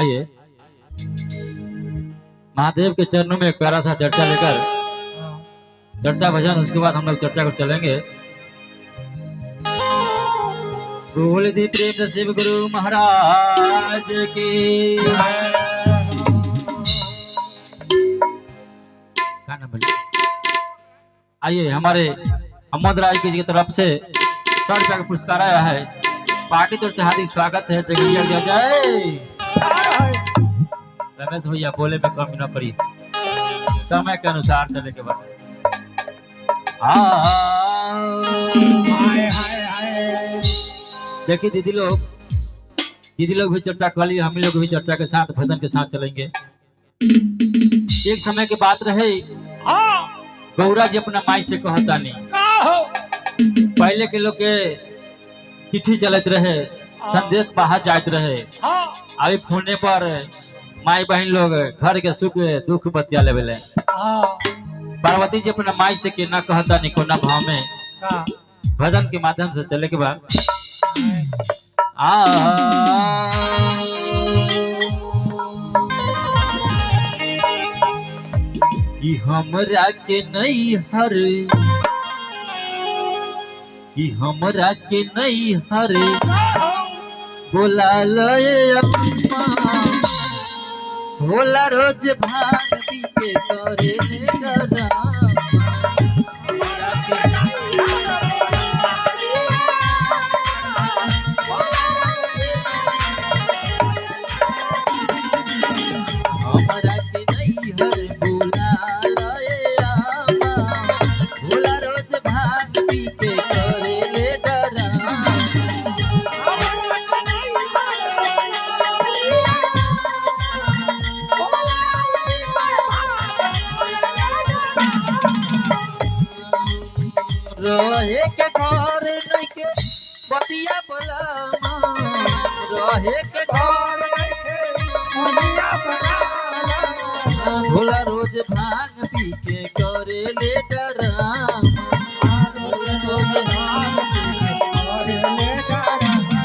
आइए महादेव के चरणों में एक प्यारा सा चर्चा लेकर चर्चा भजन, उसके बाद हम लोग चर्चा कर चलेंगे। बोल दी प्रेम से शिव गुरु महाराज की। आइए हमारे अहमद राय की तरफ से 100 रुपया का पुरस्कार आया है। पार्टी तरफ से हार्दिक स्वागत है। जय रमेश भैया बोले में कमी न पड़ी, समय के अनुसार चले के बाद। देखिए दीदी लोग भी चर्चा कर ली, हम लोग भी चर्चा के साथ भजन के साथ चलेंगे। एक समय की बात रहे, गौरा जी अपना माई से कहता नहीं। पहले के लोग के चिट्ठी चलत रहे, संदेश बाहर जात रहे। अभी फोने पर माई बहन लोग घर के सुख दुख बतिया लेवले। पार्वती जी अपना माई से के ना कहता नहीं कोना भाव में भजन के माध्यम से चले के बाद। कि हमरा के नहीं हर, कि हमरा के नहीं हर बोला लए भोला रोज भांग पी के करे डरा। रहे के घर नइखे बतिया बलामा, रहे के घर नइखे बतिया बलामा। भोला रोज भांग पी के करे ले डरामा, रोज भांग पी के करे ले डरामा।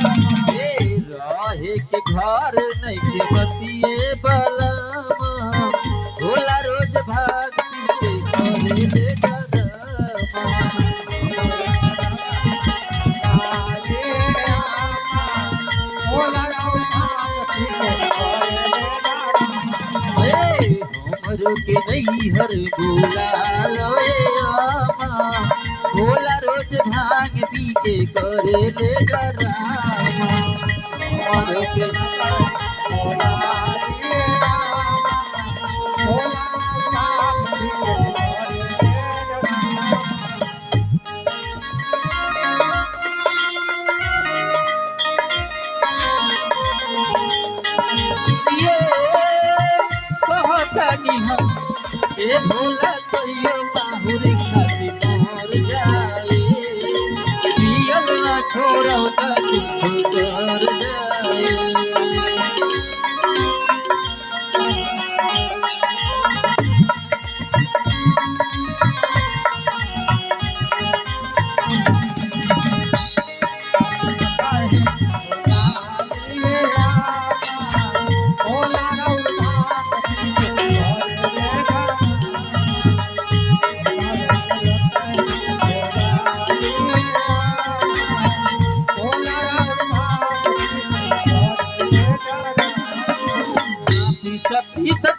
रहे के घर नइखे बतिए बलामा, भोला रोज भांग पी के करे ले डरामा। के नहीं हर बोला लोया भोला रोज भांग पी के करे ले डरामा। ए भोला कहियो बाहुरी खाती मर जाए, पियल ना छोड़ो ना चुप कर जाए।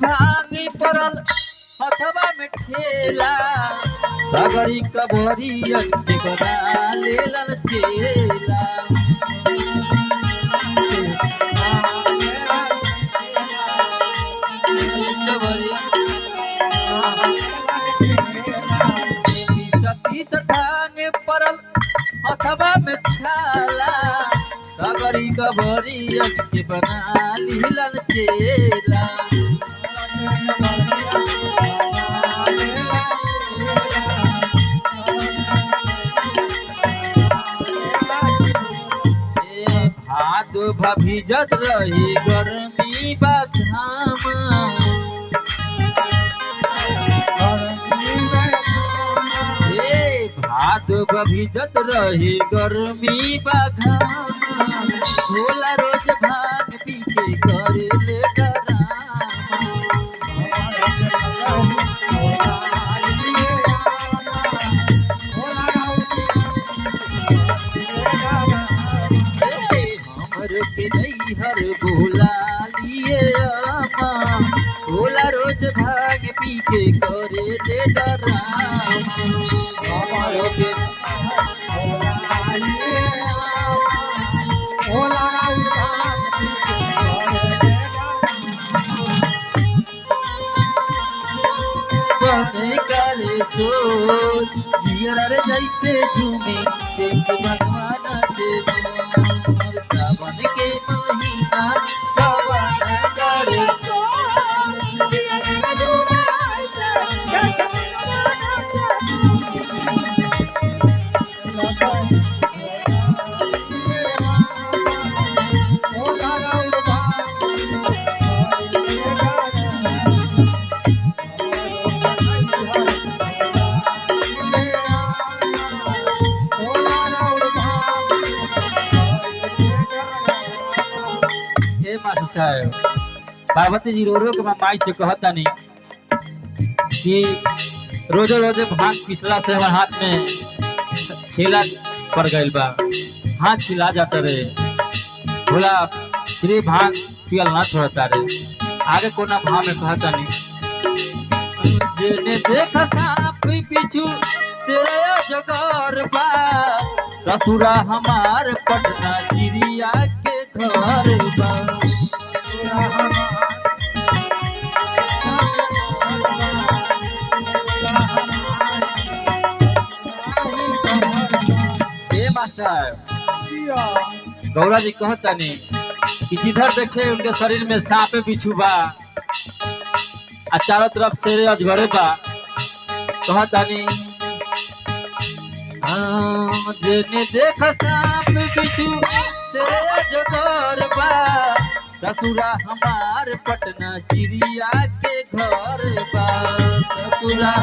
भांगी पड़ल हथवा में ठेला, सगरी कबरी अंटे बना लेलन चेला। भांगे पड़ल हथवा में छाला, सगरी कबरी अंटे बना लेलन चेला। भादो भीजत रही गर्मी बघामा, भादो भीजत रही गर्मी बघामा। भोला रोज भांग पी के करे ले रोज जियर रे जैसे झूमे देख भगवान के मोर सावन के महीना पवन करे पार्वती जी रो रो के माई से कहता नहीं कि रोजे रोजे भांग पिसला से हमारे हाथ में छेला पड़ गई बा, हाथ छिला जाता रहे बोला श्री भांग पियल ना छोड़ता रहे। आगे कोना भाव में कहता नहीं जेने देख सांप बिच्छू शेरया जगर बा ससुरा हमार पटना चिड़िया के घर बा गौरा जी कहता नहीं कि जिधर देखे उनके शरीर में सांप बिच्छू बा आ चारों तरफ शेर अजगरे बा। कहता नहीं जेने देख सांप बिच्छू शेर अजगर बा ससुरा हमार पटना चिड़िया के घर बा ससुरा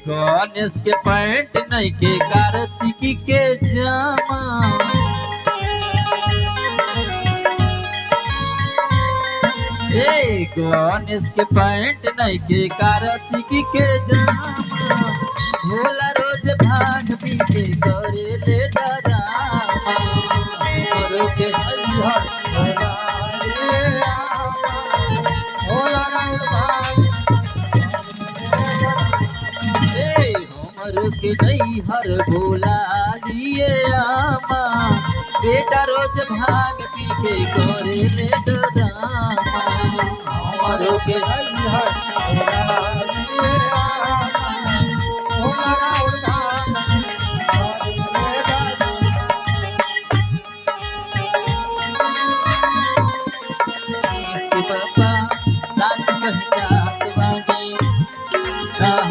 गणेश के पैंट नहीं के कार्तिकी के जामा गणेश के पैंट नहीं के कार्तिकी के जामा भोला रोज भांग पी के करे ले डरामा के के नहीं हर भोला लिए आमा बेटा रोज भाग पीछे करे ले डरामा हमरो के नहीं हर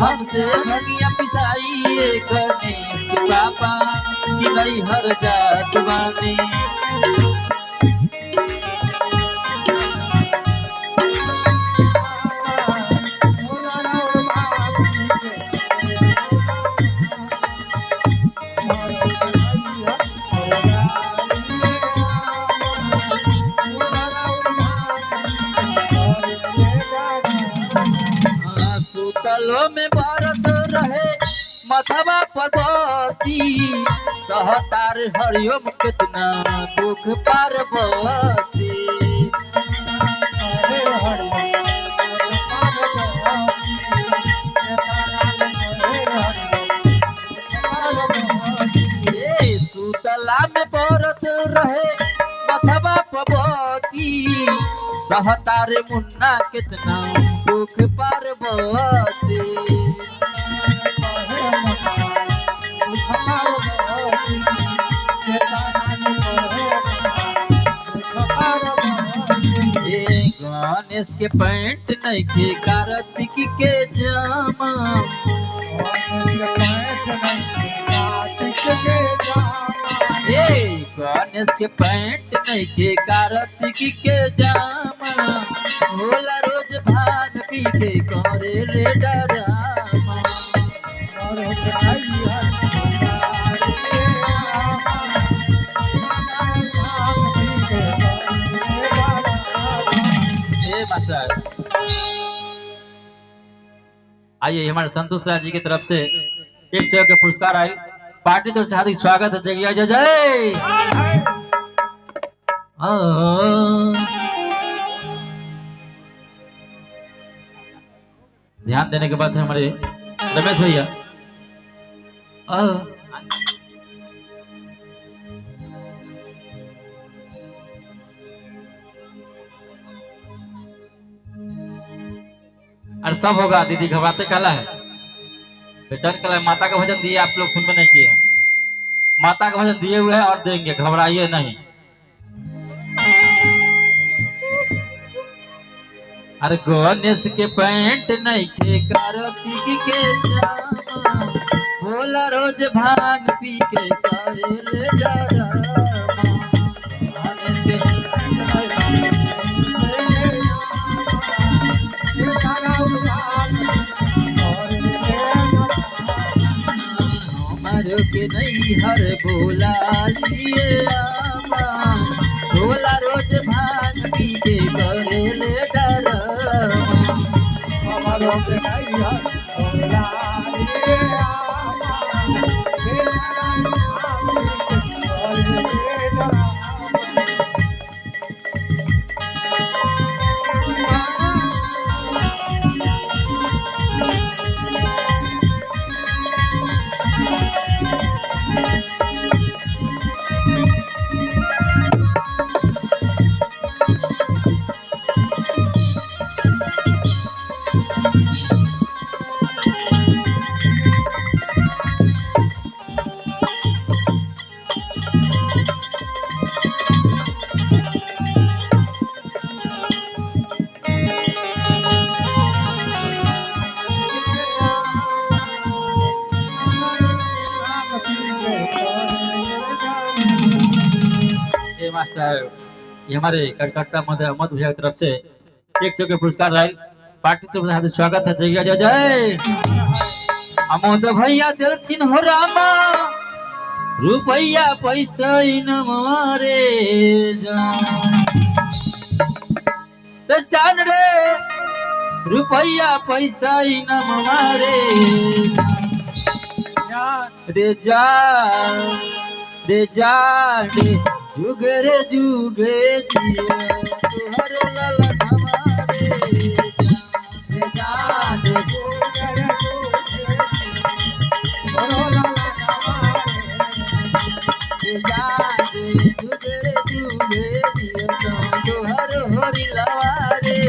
हमसे भगिया पिसाई गणेश बाबा की नहीं हर जात बानी सुतलो में भारत रहे मथवा पदती सहतार हरिओम कितना दुख पार्वती सुतला में भारत रहे मथवा पदती सहतार मुन्ना कितना दुख पार्वती गणेश के पैंट नहीं के कार्तिकी के जामा गणेश के पैंट नहीं के कार्तिकी के जामा भोला रोज भाग पी के करे ले डरामा आइए हमारे संतोष राज जी की तरफ से 100 के पुरस्कार आए पार्टी तो हार्दिक स्वागत है जय जय जय। ध्यान देने के बाद है हमारे रमेश भैया और सब होगा। दीदी घबराते काला है, बेचैन काला है। माता का भजन दिए, आप लोग सुनबे नहीं किए। माता का भजन दिए हुए हैं और देंगे, घबराइए नहीं। अरे गणेश के पैंट नहीं खे, कार्तिक के जामा, भोला रोज भांग पी के करेले डरामा। हमारो के नहीं हर भोला लिए आमा, भोला रोज भांग पी के करेले डरामा। हमारो के नहीं हर भोला लिए मास्टर साहब, ये हमारे कलकत्ता मध्य भैया की तरफ से 100 के पुरस्कार राइल पार्टी से हार्दिक स्वागत है। जय जय जय। अमोद भैया दिलथिन हो रामा, रुपया पैसा न मारे जान रे, रुपया पैसा न मारे रे जान रे जान रे, जुगे रे जुगे जिया तुहर लाला हमारे रे जान रे, जुगे रे जुगे रे जुगे जिया तुहर होरी लवारे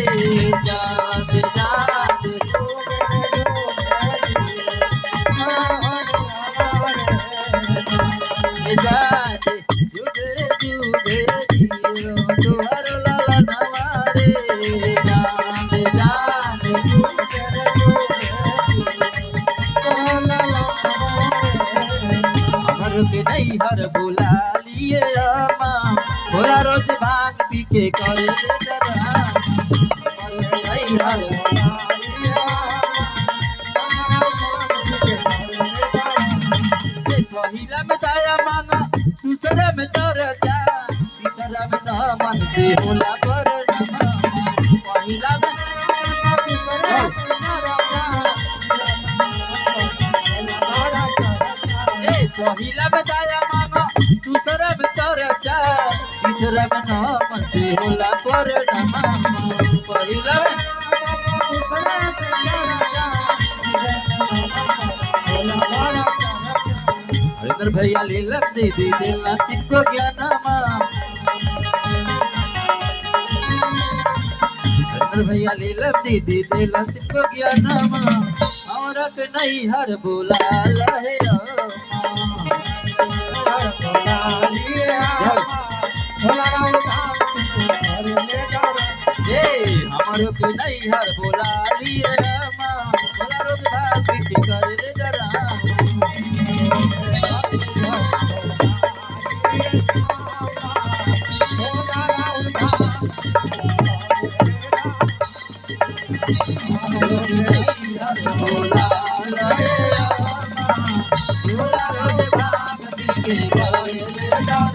जान जान के नहीं हर बुला लिए आमा, भोला रोज भांग पी के करे डरा। नहीं हर बुला लिए आमा, पहिला में दया मांगा, दूसरा में चर्चा, तीसरा में मन से होला पर पहिला में पहिला बताया मामा, दूसरा चर्चा, तीसरा मन से होला पर पहिला हरिंदर भैया लीला दीदी दिला सिको ज्ञानमा, हरिंदर भैया लीला दीदी दिला सिको ज्ञानमा, और के नहीं हर बुला लहे हमारो के नहीं हर बोला लिए भोला रोज भांग पी के करे डरा। भोला रोज भांग पी के करे डरा।